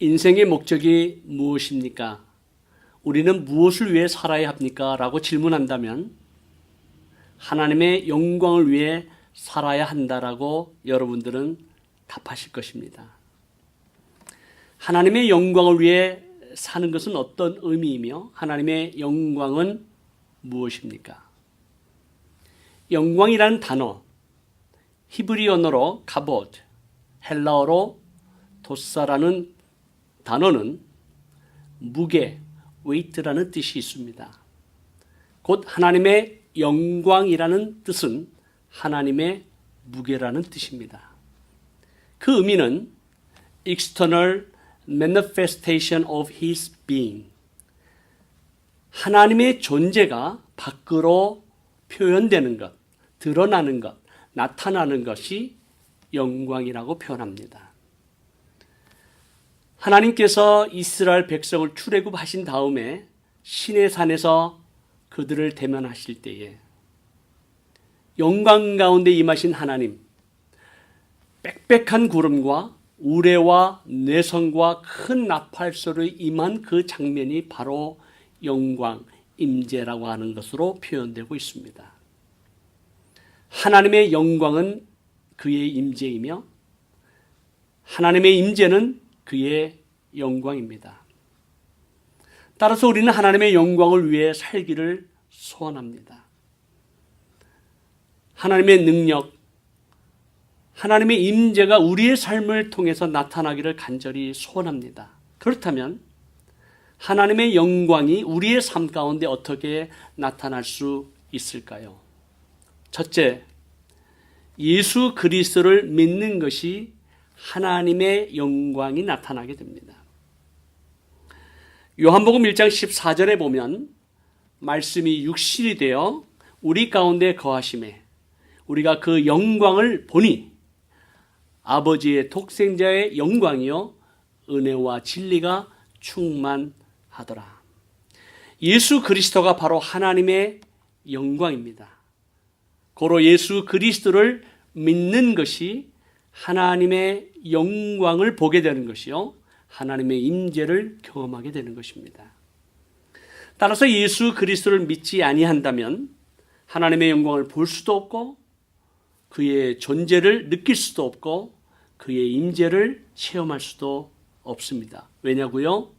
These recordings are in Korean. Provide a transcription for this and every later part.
인생의 목적이 무엇입니까? 우리는 무엇을 위해 살아야 합니까? 라고 질문한다면 하나님의 영광을 위해 살아야 한다라고 여러분들은 답하실 것입니다. 하나님의 영광을 위해 사는 것은 어떤 의미이며 하나님의 영광은 무엇입니까? 영광이라는 단어, 히브리 언어로 카보드, 헬라어로 도사라는 단어는 무게, 웨이트라는 뜻이 있습니다. 곧 하나님의 영광이라는 뜻은 하나님의 무게라는 뜻입니다. 그 의미는 external manifestation of his being, 하나님의 존재가 밖으로 표현되는 것, 드러나는 것, 나타나는 것이 영광이라고 표현합니다. 하나님께서 이스라엘 백성을 출애굽하신 다음에 시내산에서 그들을 대면하실 때에 영광 가운데 임하신 하나님, 빽빽한 구름과 우레와 내성과 큰 나팔소리 임한 그 장면이 바로 영광, 임재라고 하는 것으로 표현되고 있습니다. 하나님의 영광은 그의 임재이며 하나님의 임재는 그의 영광입니다. 따라서 우리는 하나님의 영광을 위해 살기를 소원합니다. 하나님의 능력, 하나님의 임재가 우리의 삶을 통해서 나타나기를 간절히 소원합니다. 그렇다면 하나님의 영광이 우리의 삶 가운데 어떻게 나타날 수 있을까요? 첫째, 예수 그리스도를 믿는 것이 하나님의 영광이 나타나게 됩니다. 요한복음 1장 14절에 보면 말씀이 육신이 되어 우리 가운데 거하심에 우리가 그 영광을 보니 아버지의 독생자의 영광이요 은혜와 진리가 충만하더라. 예수 그리스도가 바로 하나님의 영광입니다. 고로 예수 그리스도를 믿는 것이 하나님의 영광을 보게 되는 것이요 하나님의 임재를 경험하게 되는 것입니다. 따라서 예수 그리스도를 믿지 아니한다면 하나님의 영광을 볼 수도 없고 그의 존재를 느낄 수도 없고 그의 임재를 체험할 수도 없습니다. 왜냐고요?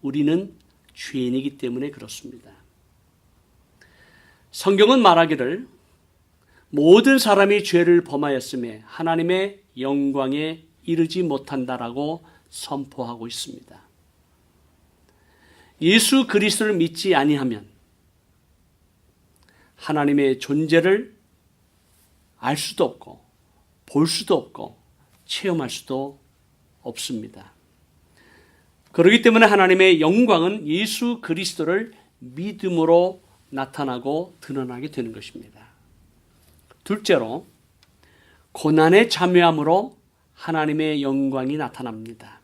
우리는 죄인이기 때문에 그렇습니다. 성경은 말하기를 모든 사람이 죄를 범하였음에 하나님의 영광에 이르지 못한다라고 선포하고 있습니다. 예수 그리스도를 믿지 아니하면 하나님의 존재를 알 수도 없고 볼 수도 없고 체험할 수도 없습니다. 그렇기 때문에 하나님의 영광은 예수 그리스도를 믿음으로 나타나고 드러나게 되는 것입니다. 둘째로 고난에 참여함으로 하나님의 영광이 나타납니다.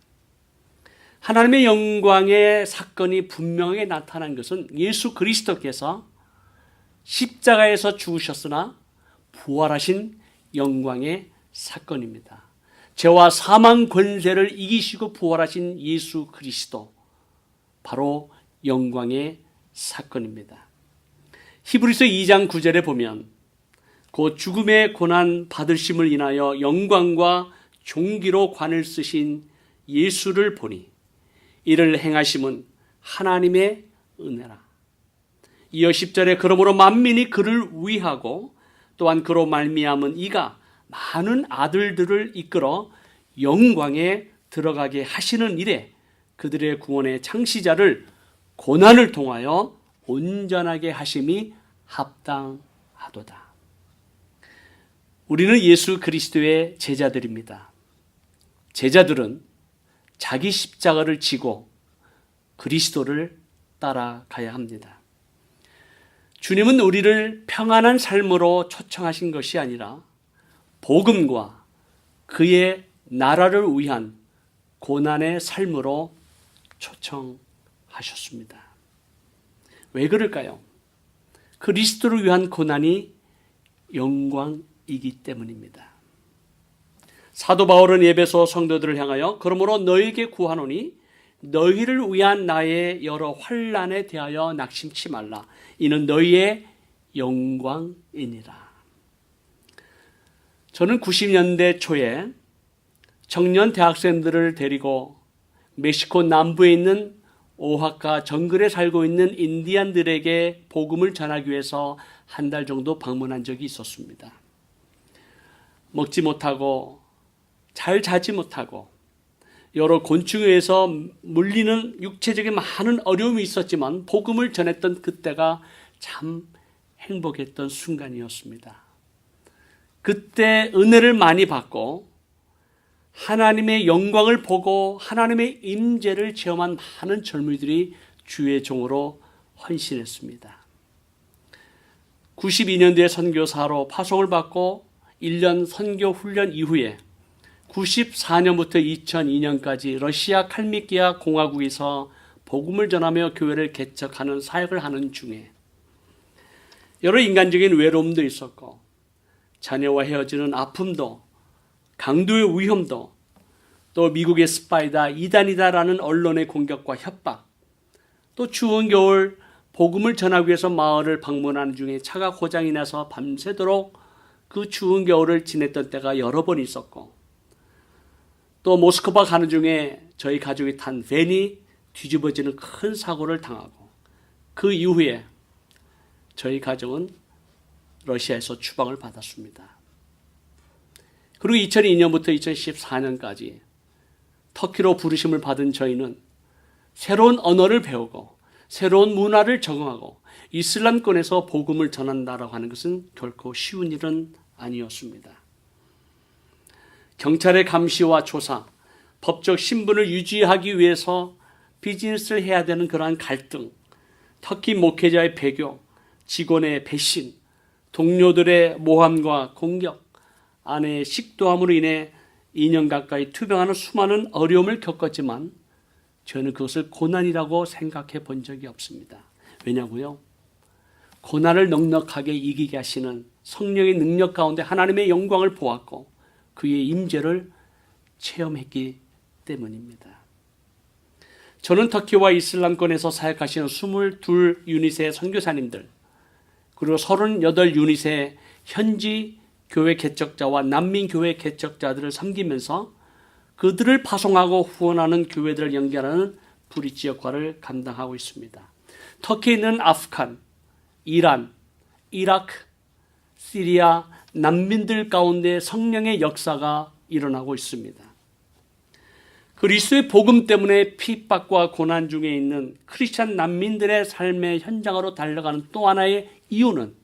하나님의 영광의 사건이 분명하게 나타난 것은 예수 그리스도께서 십자가에서 죽으셨으나 부활하신 영광의 사건입니다. 죄와 사망 권세를 이기시고 부활하신 예수 그리스도, 바로 영광의 사건입니다. 히브리서 2장 9절에 보면 그 죽음의 고난 받으심을 인하여 영광과 존귀로 관을 쓰신 예수를 보니 이를 행하심은 하나님의 은혜라. 이어 10절에 그러므로 만민이 그를 위하고 또한 그로 말미암은 이가 많은 아들들을 이끌어 영광에 들어가게 하시는 일에 그들의 구원의 창시자를 고난을 통하여 온전하게 하심이 합당하도다. 우리는 예수 그리스도의 제자들입니다. 제자들은 자기 십자가를 지고 그리스도를 따라가야 합니다. 주님은 우리를 평안한 삶으로 초청하신 것이 아니라 복음과 그의 나라를 위한 고난의 삶으로 초청하셨습니다. 왜 그럴까요? 그리스도를 위한 고난이 영광이기 때문입니다. 사도 바울은 에베소 성도들을 향하여 그러므로 너희에게 구하노니 너희를 위한 나의 여러 환난에 대하여 낙심치 말라. 이는 너희의 영광이니라. 저는 90년대 초에 청년 대학생들을 데리고 멕시코 남부에 있는 오하카 정글에 살고 있는 인디안들에게 복음을 전하기 위해서 한 달 정도 방문한 적이 있었습니다. 먹지 못하고 잘 자지 못하고 여러 곤충에 의해서 물리는 육체적인 많은 어려움이 있었지만 복음을 전했던 그때가 참 행복했던 순간이었습니다. 그때 은혜를 많이 받고 하나님의 영광을 보고 하나님의 임재를 체험한 많은 젊은이들이 주의 종으로 헌신했습니다. 92년도에 선교사로 파송을 받고 1년 선교 훈련 이후에 94년부터 2002년까지 러시아 칼미키아 공화국에서 복음을 전하며 교회를 개척하는 사역을 하는 중에 여러 인간적인 외로움도 있었고 자녀와 헤어지는 아픔도 강도의 위험도 또 미국의 스파이다 이단이다라는 언론의 공격과 협박 또 추운 겨울 복음을 전하기 위해서 마을을 방문하는 중에 차가 고장이 나서 밤새도록 그 추운 겨울을 지냈던 때가 여러 번 있었고 또 모스크바 가는 중에 저희 가족이 탄 밴이 뒤집어지는 큰 사고를 당하고 그 이후에 저희 가족은 러시아에서 추방을 받았습니다. 그리고 2002년부터 2014년까지 터키로 부르심을 받은 저희는 새로운 언어를 배우고 새로운 문화를 적응하고 이슬람권에서 복음을 전한다라고 하는 것은 결코 쉬운 일은 아니었습니다. 경찰의 감시와 조사, 법적 신분을 유지하기 위해서 비즈니스를 해야 되는 그러한 갈등, 터키 목회자의 배교, 직원의 배신, 동료들의 모함과 공격, 아내의 식도함으로 인해 2년 가까이 투병하는 수많은 어려움을 겪었지만 저는 그것을 고난이라고 생각해 본 적이 없습니다. 왜냐고요? 고난을 넉넉하게 이기게 하시는 성령의 능력 가운데 하나님의 영광을 보았고 그의 임재를 체험했기 때문입니다. 저는 터키와 이슬람권에서 사역하시는 22 유닛의 선교사님들 그리고 38 유닛의 현지 교회 개척자와 난민교회 개척자들을 섬기면서 그들을 파송하고 후원하는 교회들을 연결하는 브릿지 역할을 감당하고 있습니다. 터키에 있는 아프간, 이란, 이라크, 시리아 난민들 가운데 성령의 역사가 일어나고 있습니다. 그리스도의 복음 때문에 핍박과 고난 중에 있는 크리스찬 난민들의 삶의 현장으로 달려가는 또 하나의 이유는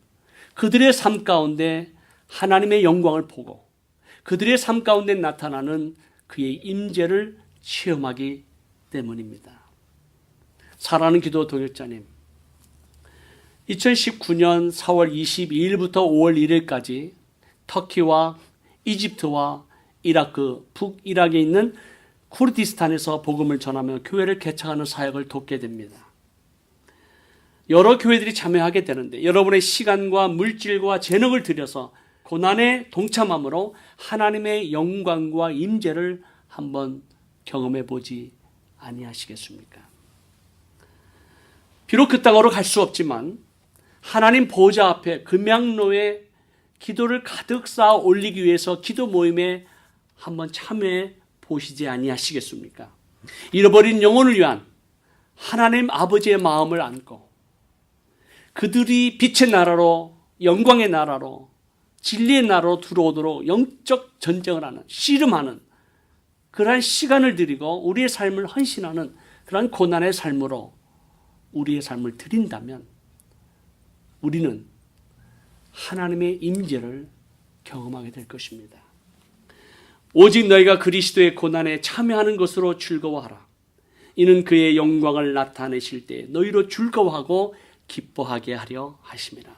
그들의 삶 가운데 하나님의 영광을 보고 그들의 삶 가운데 나타나는 그의 임재를 체험하기 때문입니다. 사랑하는 기도 동역자님, 2019년 4월 22일부터 5월 1일까지 터키와 이집트와 이라크, 북이락에 있는 쿠르디스탄에서 복음을 전하며 교회를 개척하는 사역을 돕게 됩니다. 여러 교회들이 참여하게 되는데 여러분의 시간과 물질과 재능을 들여서 고난에 동참함으로 하나님의 영광과 임재를 한번 경험해 보지 아니하시겠습니까? 비록 그 땅으로 갈 수 없지만 하나님 보좌 앞에 금양로에 기도를 가득 쌓아 올리기 위해서 기도 모임에 한번 참여해 보시지 아니하시겠습니까? 잃어버린 영혼을 위한 하나님 아버지의 마음을 안고 그들이 빛의 나라로 영광의 나라로 진리의 나라로 들어오도록 영적 전쟁을 하는 씨름하는 그러한 시간을 드리고 우리의 삶을 헌신하는 그러한 고난의 삶으로 우리의 삶을 드린다면 우리는 하나님의 임재를 경험하게 될 것입니다. 오직 너희가 그리스도의 고난에 참여하는 것으로 즐거워하라. 이는 그의 영광을 나타내실 때 너희로 즐거워하고 기뻐하게 하려 하심이라.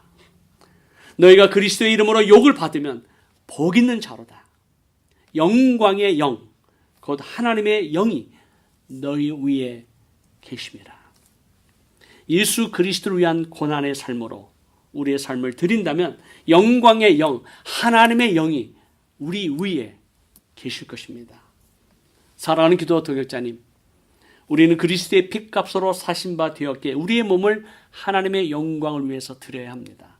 너희가 그리스도의 이름으로 욕을 받으면 복 있는 자로다. 영광의 영, 곧 하나님의 영이 너희 위에 계심이라. 예수 그리스도를 위한 고난의 삶으로 우리의 삶을 드린다면 영광의 영, 하나님의 영이 우리 위에 계실 것입니다. 사랑하는 기도 동역자님, 우리는 그리스도의 핏값으로 사신 바 되었기에 우리의 몸을 하나님의 영광을 위해서 드려야 합니다.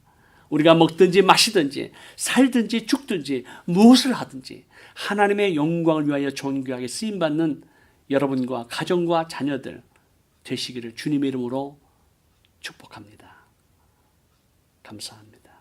우리가 먹든지 마시든지 살든지 죽든지 무엇을 하든지 하나님의 영광을 위하여 존귀하게 쓰임받는 여러분과 가정과 자녀들 되시기를 주님의 이름으로 축복합니다. 감사합니다.